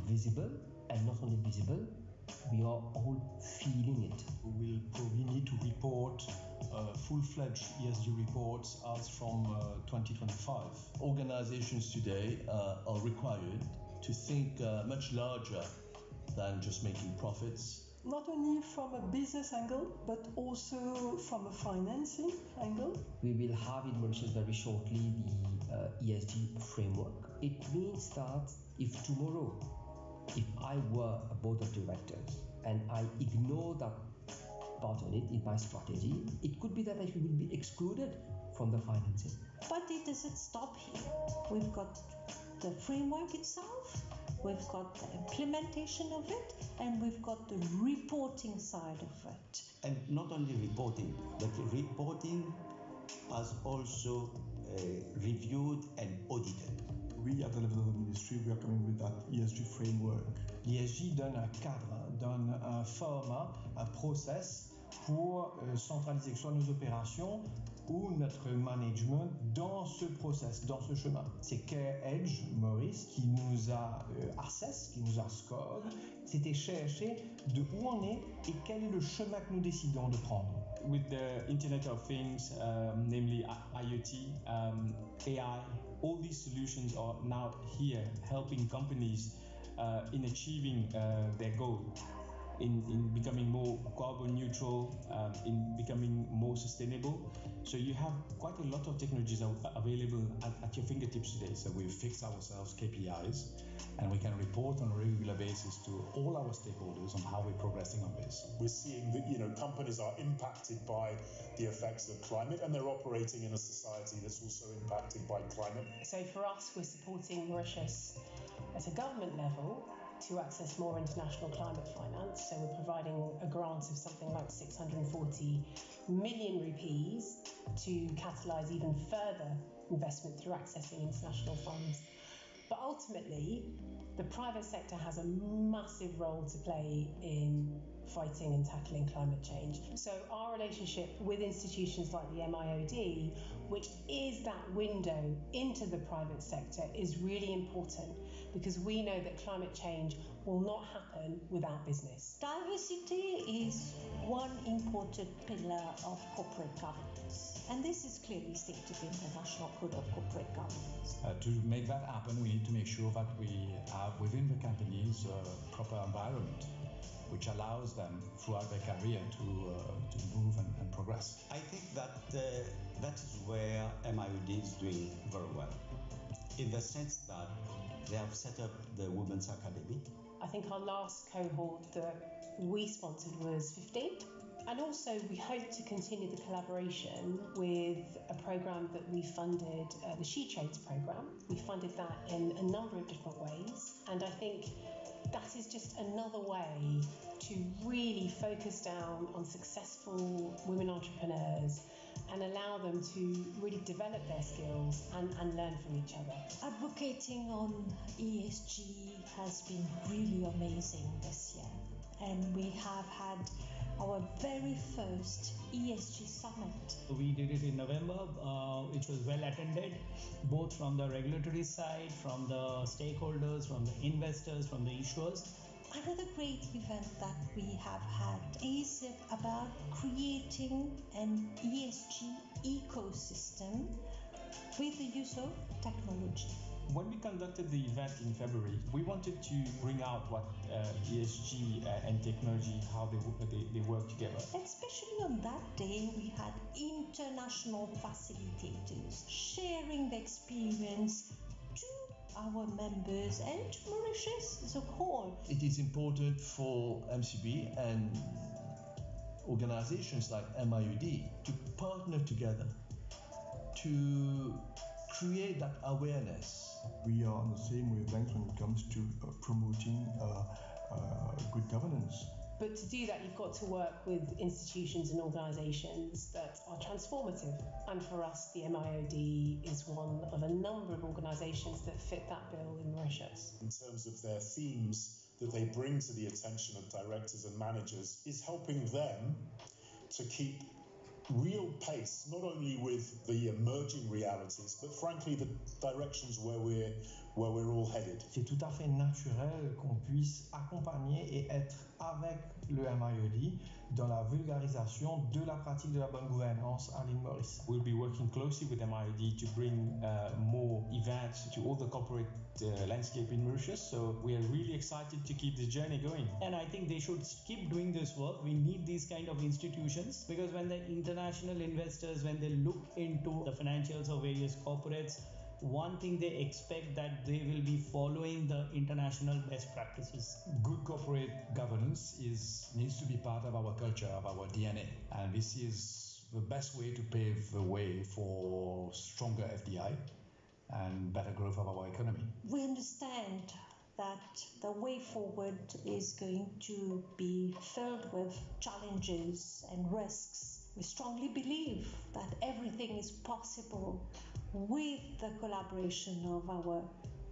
H: visible, and not only visible, we are all feeling it.
G: We will probably need to report full-fledged ESG reports as from 2025.
L: Organizations today are required to think much larger than just making profits.
D: Not only from a business angle, but also from a financing angle.
H: We will have in Mauritius very shortly the ESG framework. It means that if tomorrow, if I were a board of directors and I ignore that part on it in my strategy, it could be that I will be excluded from the financing.
P: But it doesn't stop here. We've got the framework itself, we've got the implementation of it, and we've got the reporting side of it.
R: And not only reporting, but reporting has also reviewed and audited.
Q: We, at the level of the ministry, we are coming with that ESG framework.
S: L'ESG donne un cadre, donne un format, un process pour centraliser que ce soit nos opérations ou notre management dans ce process, dans ce chemin. C'est Care Edge, Maurice, qui nous a assess, qui nous a score, c'était chercher de où on est et quel est le chemin que nous décidons de prendre.
T: With the Internet of Things, namely IoT, AI, all these solutions are now here helping companies in achieving their goal, in becoming more carbon neutral, in becoming more sustainable. So you have quite a lot of technologies available at your fingertips today.
E: So we've fixed ourselves KPIs, and we can report on a regular basis to all our stakeholders on how we're progressing on this.
K: We're seeing that companies are impacted by the effects of climate, and they're operating in a society that's also impacted by climate.
U: So for us, we're supporting Mauritius at a government level to access more international climate finance. So we're providing a grant of something like 640 million rupees to catalyse even further investment through accessing international funds. But ultimately, the private sector has a massive role to play in fighting and tackling climate change. So our relationship with institutions like the MIoD, which is that window into the private sector, is really important because we know that climate change will not happen without business.
P: Diversity is one important pillar of corporate governance, and this is clearly stated in the National Code of Corporate Governance.
E: To make that happen, we need to make sure that we have within the companies a proper environment which allows them throughout their career to move and progress.
R: I think that that is where MIoD is doing very well, in the sense that they have set up the Women's Academy.
U: I think our last cohort that we sponsored was 15. And also we hope to continue the collaboration with a programme that we funded, the She Trades programme. We funded that in a number of different ways, and I think that is just another way to really focus down on successful women entrepreneurs and allow them to really develop their skills and learn from each other.
P: Advocating on ESG has been really amazing this year, and we have had our very first ESG summit.
V: We did it in November, which was well attended, both from the regulatory side, from the stakeholders, from the investors, from the issuers.
P: Another great event that we have had is about creating an ESG ecosystem with the use of technology.
T: When we conducted the event in February, we wanted to bring out what ESG and technology, how they work together.
P: Especially on that day, we had international facilitators sharing the experience to our members and to Mauritius as a whole.
L: It is important for MCB and organizations like MIoD to partner together to create that awareness.
Q: We are on the same wavelength when it comes to promoting good governance.
U: But to do that, you've got to work with institutions and organisations that are transformative. And for us, the MIoD is one of a number of organisations that fit that bill in Mauritius.
K: In terms of their themes that they bring to the attention of directors and managers, is helping them to keep real pace, not only with the emerging realities, but frankly the directions where we're all headed.
S: C'est tout à fait naturel qu'on puisse accompagner et être avec le MIoD dans la vulgarisation de la pratique de la bonne gouvernance à l'île Maurice.
T: We'll be working closely with MIoD to bring more events to all the corporate landscape in Mauritius. So we are really excited to keep this journey going.
V: And I think they should keep doing this work. We need these kind of institutions because when the international investors, when they look into the financials of various corporates, one thing they expect that they will be following the international best practices.
E: Good corporate governance needs to be part of our culture, of our DNA, and this is the best way to pave the way for stronger FDI and better growth of our economy.
P: We understand that the way forward is going to be filled with challenges and risks. We strongly believe that everything is possible with the collaboration of our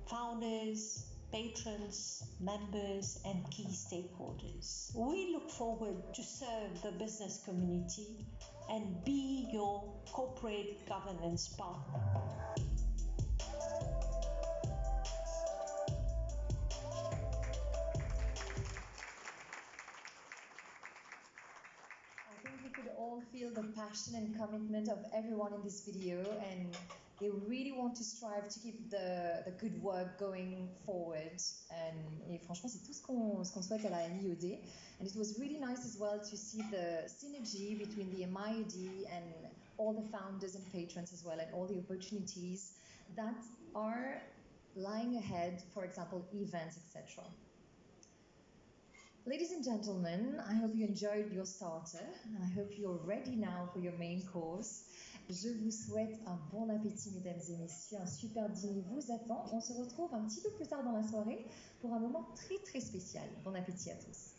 P: founders, patrons, members, and key stakeholders. We look forward to serve the business community and be your corporate governance partner.
A: All feel the passion and commitment of everyone in this video, and they really want to strive to keep the good work going forward. Et franchement, c'est tout ce qu'on souhaite à la MIoD. And it was really nice as well to see the synergy between the MIoD and all the founders and patrons as well, and all the opportunities that are lying ahead, for example, events, etc. Ladies and gentlemen, I hope you enjoyed your starter, and I hope you're ready now for your main course. Je vous souhaite un bon appétit, mesdames et messieurs. Un super dîner vous attend. On se retrouve un petit peu plus tard dans la soirée pour un moment très très spécial. Bon appétit à tous.